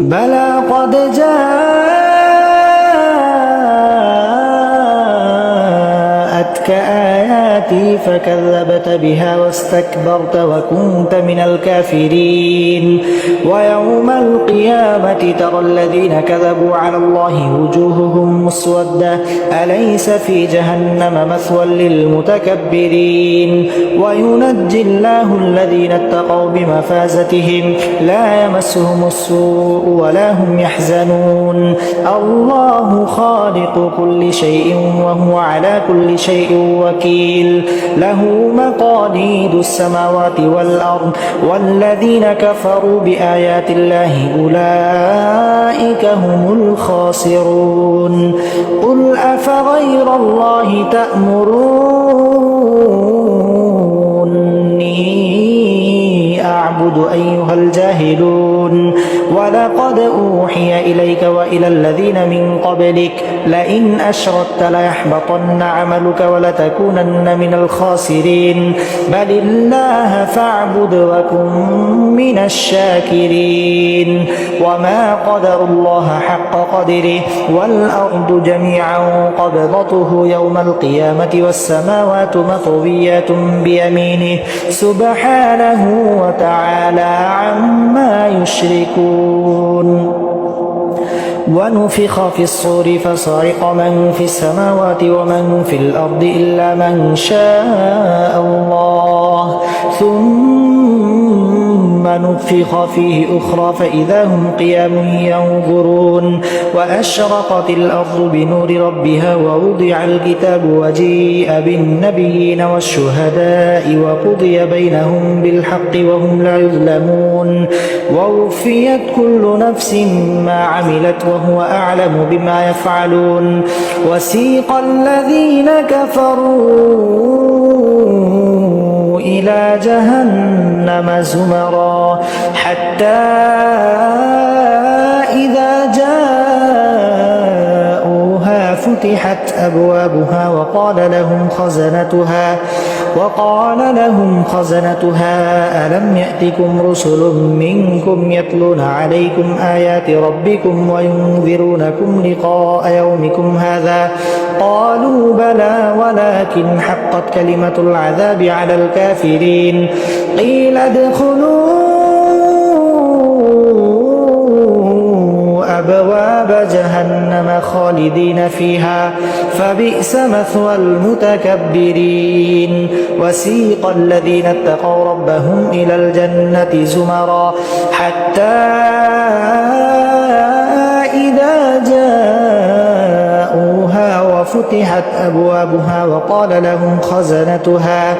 بلى قد جاءتك آياتي فكذبت بها واستكبرت وكنت من الكافرين ويوم القيامة ترى الذين كذبوا على الله وجوههم مسودة أليس في جهنم مثوى للمتكبرين وينجي الله الذين اتقوا بمفازتهم لا يمسهم السوء ولا هم يحزنون الله خالق كل شيء وهو على كل شيء وكيل له مقاليد السماوات والأرض والذين كفروا بآيات الله أولئك هم الخاسرون قل أفغير الله تأمروني أعبد أيها الجاهلون ولقد أوحي إليك وإلى الذين من قبلك لئن أشركت ليحبطن عملك ولتكونن من الخاسرين بل الله فاعبد وكن من الشاكرين وما قدر الله حق قدره والأرض جميعا قبضته يوم القيامة والسماوات مطويات بيمينه سبحانه وتعالى عما يشركون ونفخ في الصور فصعق من في السماوات ومن في الأرض إلا من شاء الله ثم نفخ فيه أخرى فإذا هم قيام ينظرون وأشرقت الأرض بنور ربها ووضع الكتاب وجيء بالنبيين والشهداء وقضي بينهم بالحق وهم لا يظلمون ووفيت كل نفس ما عملت وهو أعلم بما يفعلون وسيق الذين كفروا إلى جهنم زمرا حتى إذا جاءوها فتحت أبوابها وقال لهم خزنتها ألم يأتكم رسل منكم يتلون عليكم آيات ربكم وينذرونكم لقاء يومكم هذا قالوا بلى ولكن حقت كلمة العذاب على الكافرين قيل ادخلوا أبواب جهنم خالدين فيها فبئس مثوى المتكبرين وسيق الذين اتقوا ربهم إلى الجنة زمرا حتى إذا جاءوها وفتحت أبوابها وقال لهم خزنتها